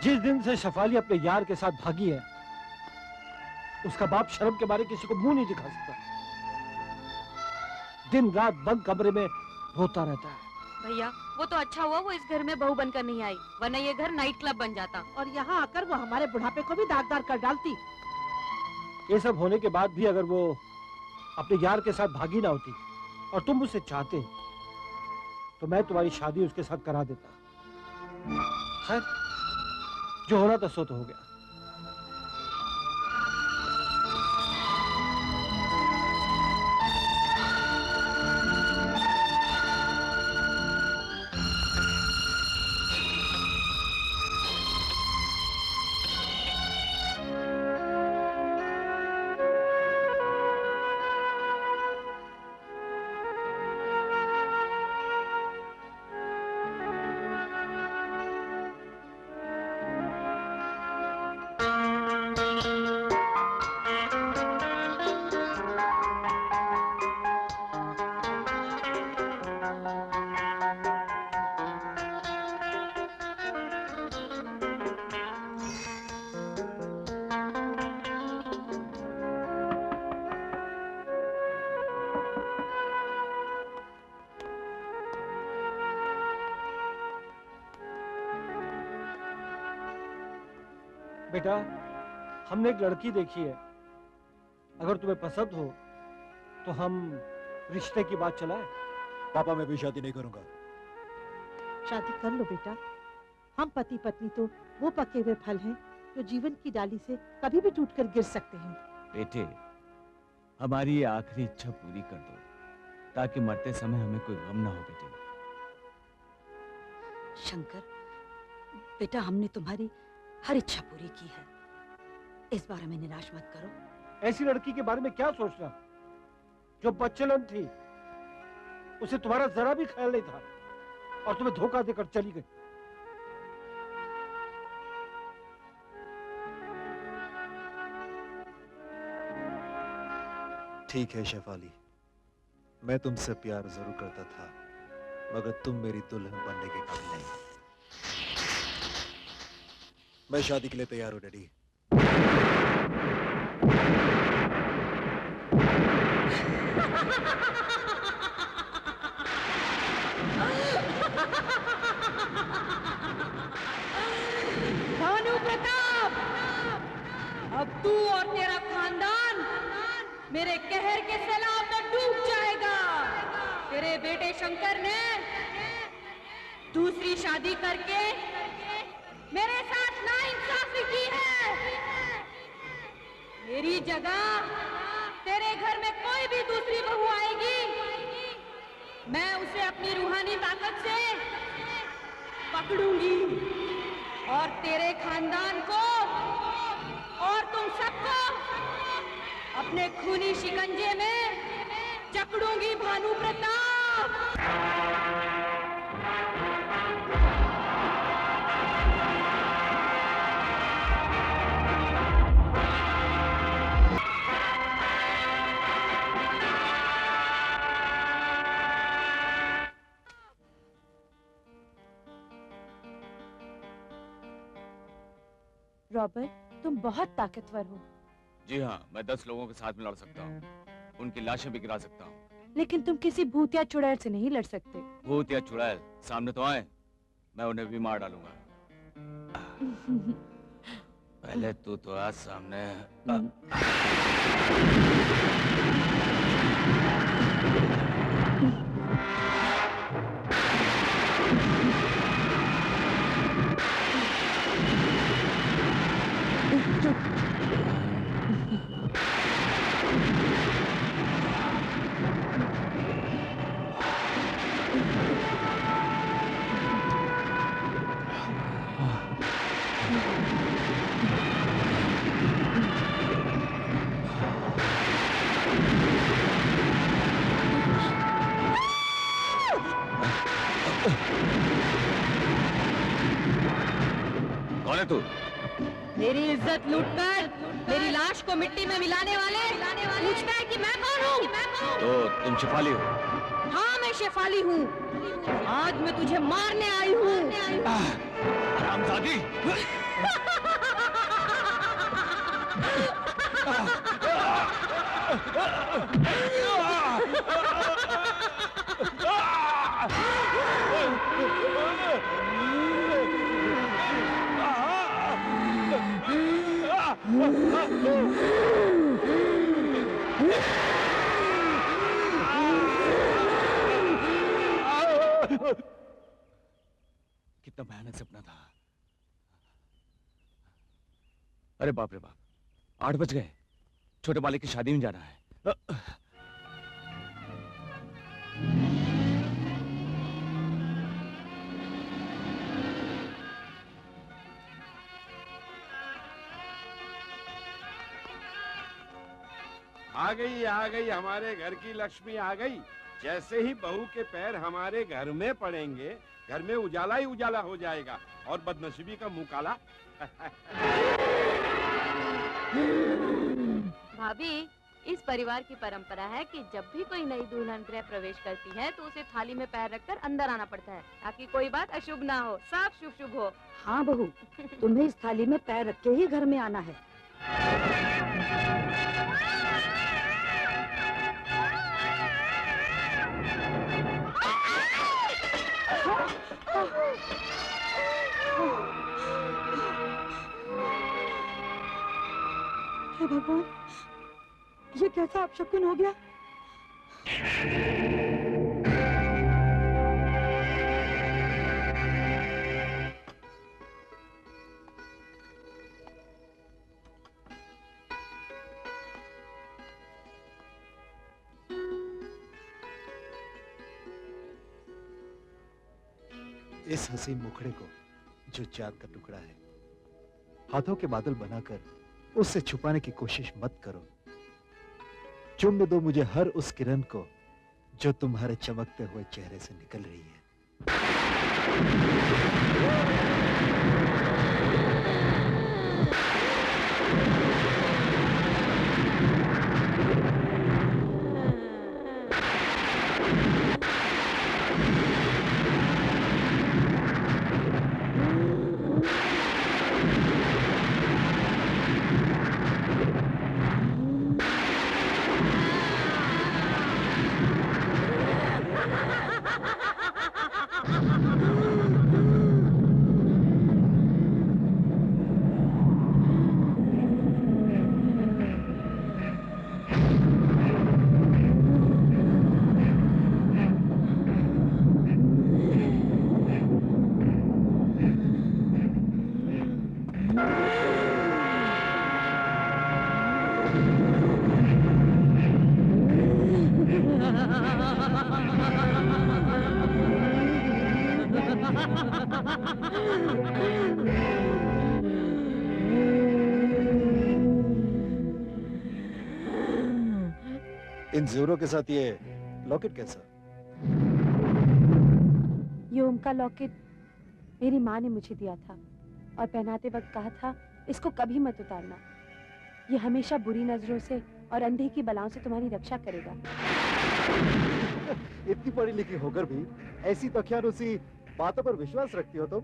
जिस दिन से शेफाली अपने यार के साथ भागी है, उसका बाप शर्म के मारे किसी को मुंह नहीं दिखा सकता। दिन रात बंद कमरे में रोता रहता है। भैया वो तो अच्छा हुआ वो इस घर में बहू बनकर नहीं आई, वरना ये घर नाइट क्लब बन जाता। और यहाँ आकर वो हमारे बुढ़ापे को भी दागदार कर डालती। ये सब होने के बाद भी अगर वो अपने यार के साथ भागी ना होती और तुम उसे चाहते तो मैं तुम्हारी शादी उसके साथ करा देता। खैर, जो होना था सो तो हो गया। बेटा, हमने एक लड़की देखी है, अगर तुम्हें पसंद हो तो हम रिश्ते की बात चलाएं। पापा मैं भी शादी नहीं करूंगा। शादी कर लो बेटा। हम पति पत्नी तो वो पके हुए फल हैं जो जीवन की डाली से कभी भी टूटकर गिर सकते हैं। बेटे, हमारी ये आखिरी इच्छा पूरी कर दो ताकि मरते समय हमें कोई गम ना हो। बेटे शंकर, बेटा हमने तुम्हारी हर इच्छा पूरी की है, इस बार हमें निराश मत करो। ऐसी लड़की के बारे में क्या सोचना जो बच्चलन थी, उसे तुम्हारा जरा भी ख्याल नहीं था और तुम्हें धोखा देकर चली गई। ठीक है शेफाली, मैं तुमसे प्यार जरूर करता था, मगर तुम मेरी दुल्हन बनने के काबिल नहीं। मैं शादी के लिए तैयार हूं डैडी। भानु प्रताप, अब तू और तेरा खानदान मेरे कहर के सैलाब में डूब जाएगा। तेरे बेटे शंकर ने दूसरी शादी करके मेरे साथ नाइंसाफी की है। मेरी जगह तेरे घर में कोई भी दूसरी बहू आएगी, मैं उसे अपनी रूहानी ताकत से पकड़ूंगी और तेरे खानदान को और तुम सबको अपने खूनी शिकंजे में जकड़ूंगी। भानु प्रताप, रॉबर्ट, तुम बहुत ताकतवर हो। जी हाँ, मैं 10 लोगों के साथ में लड़ सकता हूँ, उनकी लाशें भी गिरा सकता हूँ। लेकिन तुम किसी भूत या चुड़ैल से नहीं लड़ सकते। भूत या चुड़ैल सामने तो आए, मैं उन्हें भी मार डालूंगा। पहले तू तो आज सामने। कौन है तू? मेरी इज्जत लूटकर मेरी लाश को मिट्टी में मिलाने वाले पूछता है कि मैं कौन हूँ? तो तुम शेफाली हो? हाँ मैं शेफाली हूँ, आज मैं तुझे मारने आई हूँ। हरामजादी! कितना भयानक सपना था। अरे बाप रे बाप, 8 बज गए। छोटे बाले की शादी में जाना है। आ गई हमारे घर की लक्ष्मी आ गई। जैसे ही बहू के पैर हमारे घर में पड़ेंगे, घर में उजाला ही उजाला हो जाएगा और बदनसीबी का मुंह काला। भाभी, इस परिवार की परंपरा है कि जब भी कोई नई दुल्हन गृह प्रवेश करती है तो उसे थाली में पैर रखकर अंदर आना पड़ता है, ताकि कोई बात अशुभ ना हो, सब शुभ शुभ हो। हाँ बहू, तुम्हें इस थाली में पैर रख के ही घर में आना है। हे भगवान, ये कैसा अपशकुन हो गया? इस हसीन मुखड़े को जो चांद का टुकड़ा है, हाथों के बादल बनाकर उससे छुपाने की कोशिश मत करो। चुम्ब दो मुझे हर उस किरण को जो तुम्हारे चमकते हुए चेहरे से निकल रही है। इन जोरों के साथ ये लॉकेट कैसा? ये ओम का लॉकेट मेरी माँ ने मुझे दिया था और पहनाते वक्त कहा था, इसको कभी मत उतारना। ये हमेशा बुरी नजरों से और अंधे की बलाओं से तुम्हारी रक्षा करेगा। इतनी पढ़ी लिखी होकर भी ऐसी तख्यानुसी बातों पर विश्वास रखती हो तुम?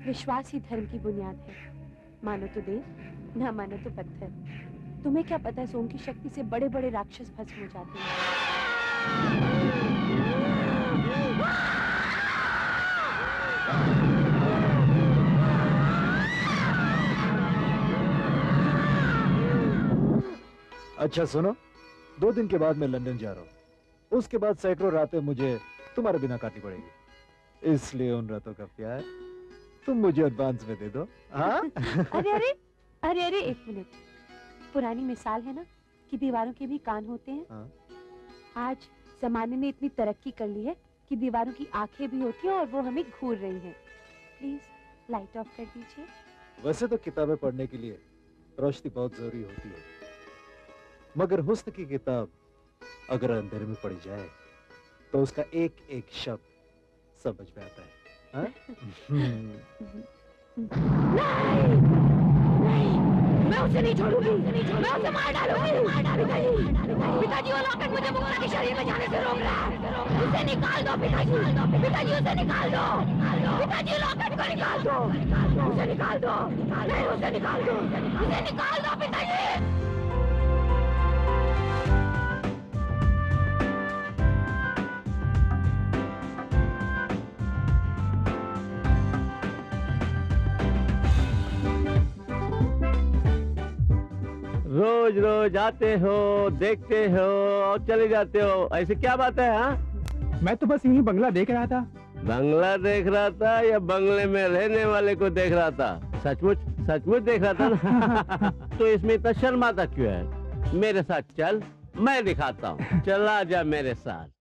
विश्वास ही धर्म की बुनियाद है। मानो तो देव, ना मानो तो पत्थर। तुम्हें क्या पता है, सोम की शक्ति से बड़े बड़े राक्षस भस्म हो जाते हैं। अच्छा सुनो, 2 दिन के बाद मैं लंदन जा रहा हूँ। उसके बाद सैकड़ों रातें मुझे तुम्हारे बिना काटनी पड़ेगी। इसलिए उन रातों का प्यार तुम मुझे एडवांस में दे दो। हाँ? अरे अरे अरे अरे, एक मिनट। पुरानी मिसाल है ना कि दीवारों के भी कान होते हैं। हाँ। आज जमाने ने इतनी तरक्की कर ली है कि दीवारों की आंखें भी होती हैं और वो हमें घूर रही हैं। प्लीज लाइट ऑफ कर दीजिए। वैसे तो किताबें पढ़ने के लिए रोशनी बहुत जरूरी होती है, मगर हुस्न की किताब अगर अंधेरे में पढ़ी जाए तो उसका एक एक शब्द समझ में आता है। हाँ? नहीं, नहीं, मैं उसे नहीं छोड़ूंगी, मैं उसे मार डालूंगी। पिताजी वो लॉकेट मुझे मुक्ता के शरीर में जाने से रोक रहा है। उसे निकाल दो पिताजी, पिताजी उसे निकाल दो, पिताजी लॉकेट को निकाल दो, उसे निकाल दो, नहीं उसे निकाल दो, उसे निकाल दो पिताजी। रोज रोज आते हो, देखते हो और चले जाते हो, ऐसे क्या बात है? हाँ, मैं तो बस यही बंगला देख रहा था। बंगला देख रहा था या बंगले में रहने वाले को देख रहा था? सचमुच सचमुच देख रहा था ना? तो इसमें इतना शर्माता क्यों है? मेरे साथ चल, मैं दिखाता हूँ। चला जा मेरे साथ।